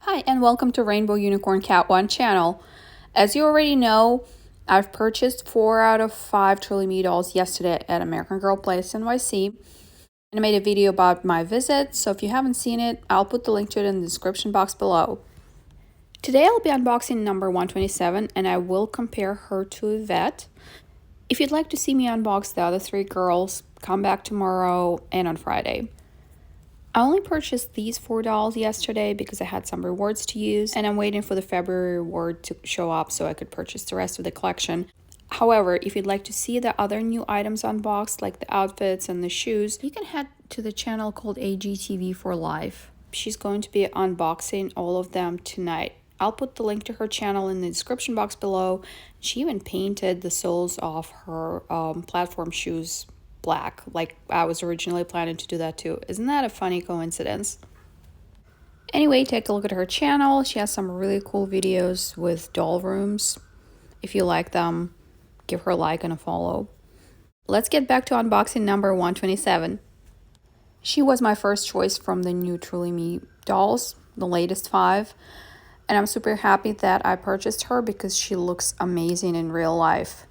Hi, and welcome to Rainbow Unicorn Cat One channel. As you already know, I've purchased 4 out of 5 Truly Me dolls yesterday at American Girl Place NYC. And I made a video about my visit, so if you haven't seen it, I'll put the link to it in the description box below. Today I'll be unboxing number 127, and I will compare her to Evette. If you'd like to see me unbox the other 3 girls, come back tomorrow and on Friday. I only purchased these 4 dolls yesterday because I had some rewards to use, and I'm waiting for the February reward to show up so I could purchase the rest of the collection. However, if you'd like to see the other new items unboxed, like the outfits and the shoes, you can head to the channel called AGTV for Life. She's going to be unboxing all of them tonight. I'll put the link to her channel in the description box below. She even painted the soles of her platform shoes black, like I was originally planning to do that too. Isn't that a funny coincidence? Anyway, take a look at her channel. She has some really cool videos with doll rooms. If you like them, give her a like and a follow. Let's get back to unboxing number 127. She was my first choice from the new Truly Me dolls, the latest 5. And I'm super happy that I purchased her because she looks amazing in real life.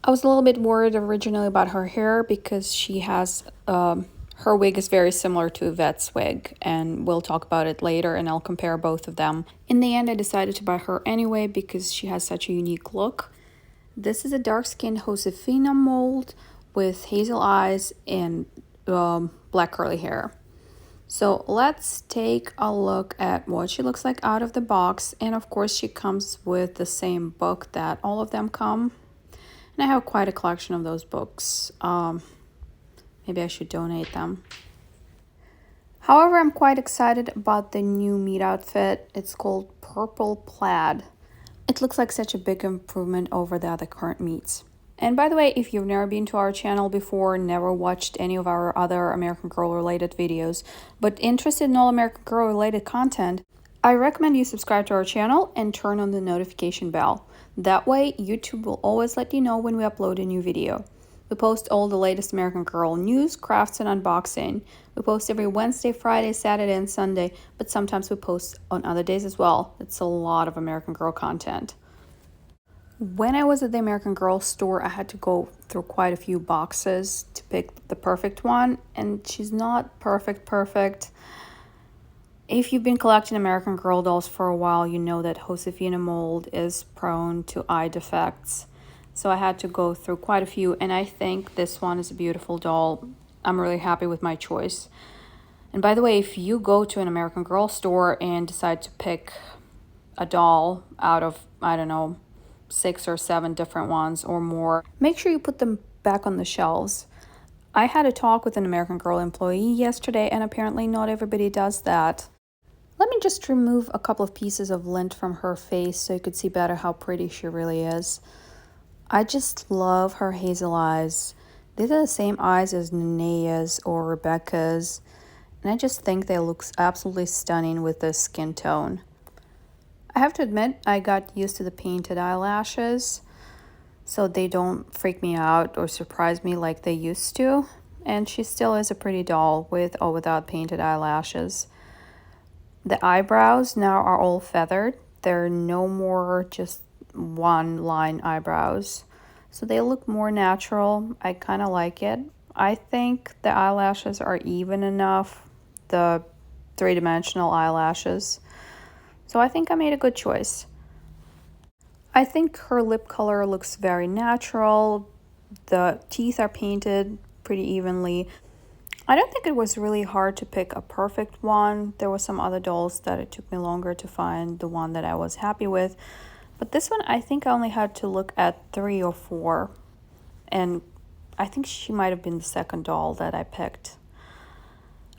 I was a little bit worried originally about her hair because she has, her wig is very similar to Evette's wig, and we'll talk about it later and I'll compare both of them. In the end, I decided to buy her anyway because she has such a unique look. This is a dark-skinned Josefina mold with hazel eyes and black curly hair. So let's take a look at what she looks like out of the box, and of course she comes with the same book that all of them come. And I have quite a collection of those books. Maybe I should donate them. However, I'm quite excited about the new meat outfit. It's called Purple Plaid. It looks like such a big improvement over the other current meats. And by the way, if you've never been to our channel before, never watched any of our other American Girl related videos, but interested in all American Girl related content, I recommend you subscribe to our channel and turn on the notification bell. That way, YouTube will always let you know when we upload a new video. We post all the latest American Girl news, crafts, and unboxing. We post every Wednesday, Friday, Saturday, and Sunday, but sometimes we post on other days as well. It's a lot of American Girl content. When I was at the American Girl store, I had to go through quite a few boxes to pick the perfect one, and she's not perfect. If you've been collecting American Girl dolls for a while, you know that Josefina mold is prone to eye defects. So I had to go through quite a few, and I think this one is a beautiful doll. I'm really happy with my choice. And by the way, if you go to an American Girl store and decide to pick a doll out of, I don't know, 6 or 7 different ones or more, make sure you put them back on the shelves. I had a talk with an American Girl employee yesterday, and apparently not everybody does that. Let me just remove a couple of pieces of lint from her face so you could see better how pretty she really is. I just love her hazel eyes. These are the same eyes as Nenea's or Rebecca's, and I just think they look absolutely stunning with this skin tone. I have to admit, I got used to the painted eyelashes, so they don't freak me out or surprise me like they used to, and she still is a pretty doll with or without painted eyelashes. The eyebrows now are all feathered. They're no more just one line eyebrows. So they look more natural. I kind of like it. I think the eyelashes are even enough, the 3-dimensional eyelashes. So I think I made a good choice. I think her lip color looks very natural. The teeth are painted pretty evenly. I don't think it was really hard to pick a perfect one. There were some other dolls that it took me longer to find the one that I was happy with. But this one, I think I only had to look at 3 or 4. And I think she might have been the second doll that I picked.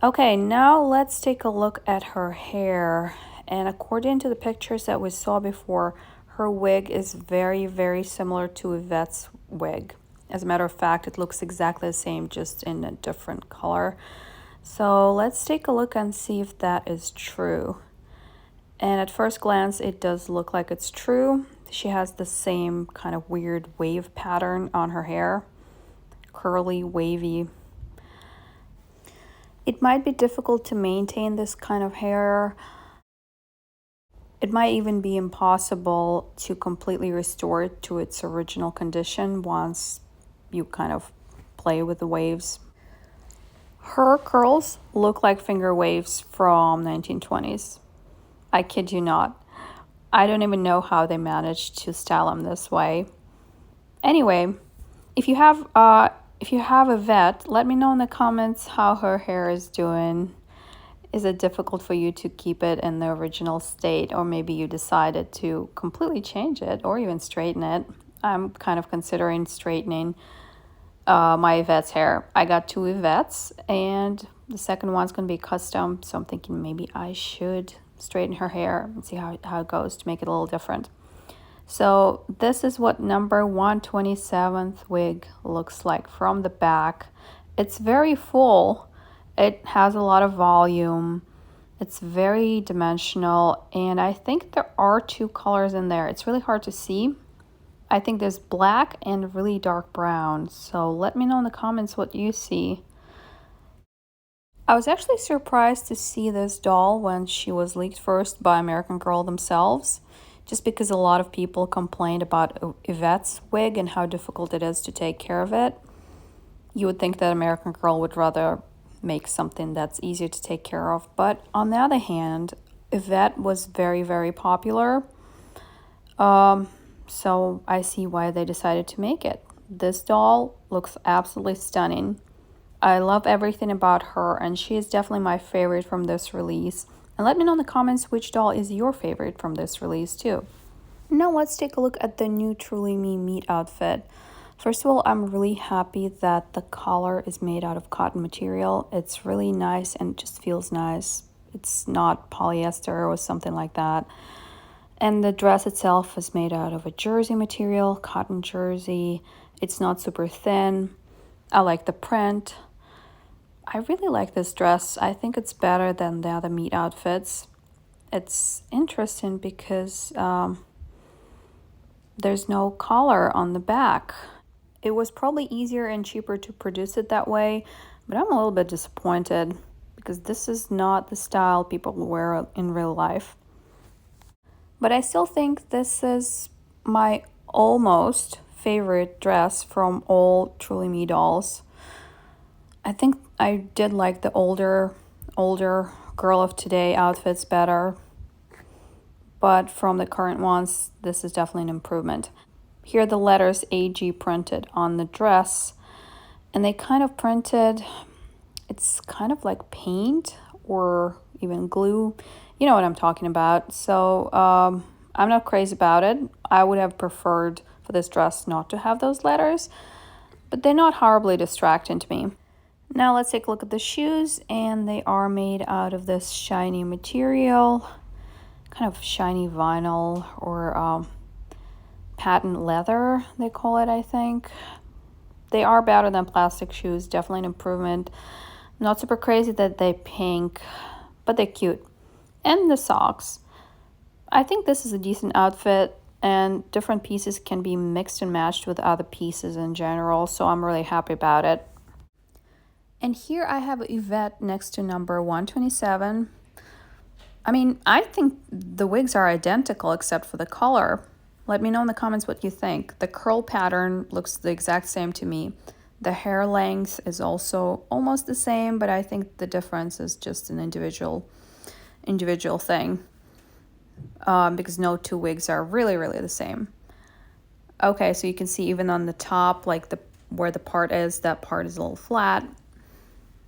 Okay, now let's take a look at her hair. And according to the pictures that we saw before, her wig is very similar to Evette's wig. As a matter of fact, it looks exactly the same, just in a different color. So let's take a look and see if that is true. And at first glance, it does look like it's true. She has the same kind of weird wave pattern on her hair. Curly, wavy. It might be difficult to maintain this kind of hair. It might even be impossible to completely restore it to its original condition once you kind of play with the waves. Her curls look like finger waves from 1920s. I kid you not. I don't even know how they managed to style them this way. Anyway, if you have Evette, let me know in the comments how her hair is doing. Is it difficult for you to keep it in the original state, or maybe you decided to completely change it or even straighten it? I'm kind of considering straightening my Evette's hair. I got 2 Evettes, and the second one's going to be custom, so I'm thinking maybe I should straighten her hair and see how it goes to make it a little different. So this is what number 127th wig looks like from the back. It's very full. It has a lot of volume. It's very dimensional, and I think there are 2 colors in there. It's really hard to see. I think there's black and really dark brown. So let me know in the comments what you see. I was actually surprised to see this doll when she was leaked first by American Girl themselves, just because a lot of people complained about Evette's wig and how difficult it is to take care of it. You would think that American Girl would rather make something that's easier to take care of, but on the other hand, Evette was very, very popular. So I see why they decided to make it. This doll looks absolutely stunning. I love everything about her, and she is definitely my favorite from this release. And let me know in the comments which doll is your favorite from this release too. Now let's take a look at the new Truly Me meat outfit. First of all, I'm really happy that the collar is made out of cotton material. It's really nice and just feels nice. It's not polyester or something like that. And the dress itself is made out of a jersey material, cotton jersey. It's not super thin. I like the print. I really like this dress. I think it's better than the other meat outfits. It's interesting because there's no collar on the back. It was probably easier and cheaper to produce it that way, but I'm a little bit disappointed because this is not the style people wear in real life. But I still think this is my almost favorite dress from all Truly Me dolls. I think I did like the older Girl of Today outfits better. But from the current ones, this is definitely an improvement. Here are the letters AG printed on the dress. And they kind of printed, it's kind of like paint or even glue. You know what I'm talking about. So I'm not crazy about it. I would have preferred for this dress not to have those letters, but they're not horribly distracting to me. Now let's take a look at the shoes, and they are made out of this shiny material, kind of shiny vinyl or patent leather, they call it, I think. They are better than plastic shoes, definitely an improvement. Not super crazy that they're pink, but they're cute. And the socks. I think this is a decent outfit, and different pieces can be mixed and matched with other pieces in general, so I'm really happy about it. And here I have Evette next to number 127. I mean, I think the wigs are identical except for the color. Let me know in the comments what you think. The curl pattern looks the exact same to me. The hair length is also almost the same, but I think the difference is just an individual thing. Because no 2 wigs are really the same. Okay, so you can see even on the top, like where the part is, that part is a little flat.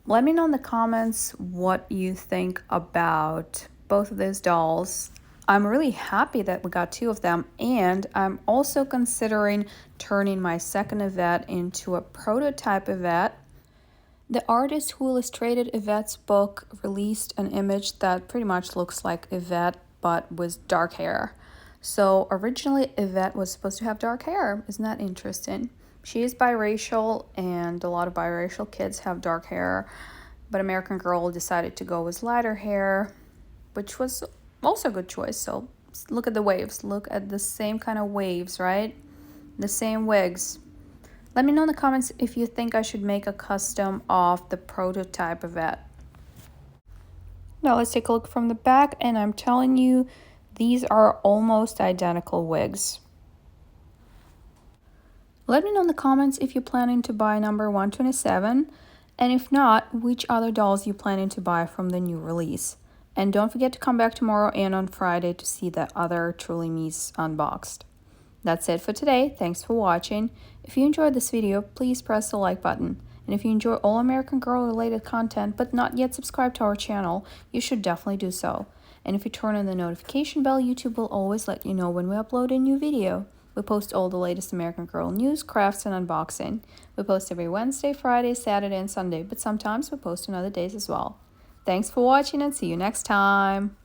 Let me know in the comments what you think about both of these dolls. I'm really happy that we got 2 of them, and I'm also considering turning my second Evette into a prototype Evette. The artist who illustrated Evette's book released an image that pretty much looks like Evette but with dark hair. So originally Evette was supposed to have dark hair. Isn't that interesting? She is biracial, and a lot of biracial kids have dark hair, but American Girl decided to go with lighter hair, which was also a good choice. So look at the waves. Look at the same kind of waves, right? The same wigs. Let me know in the comments if you think I should make a custom of the prototype Evette. Now let's take a look from the back, and I'm telling you, These are almost identical wigs. Let me know in the comments if you're planning to buy number 127, and if not, which other dolls you're planning to buy from the new release. And don't forget to come back tomorrow and on Friday to see the other Truly Me's unboxed. That's it for today. Thanks for watching. If you enjoyed this video, please press the like button. And if you enjoy all American Girl related content but not yet subscribed to our channel, you should definitely do so. And if you turn on the notification bell, YouTube will always let you know when we upload a new video. We post all the latest American Girl news, crafts, and unboxing. We post every Wednesday, Friday, Saturday, and Sunday, but sometimes we post on other days as well. Thanks for watching and see you next time.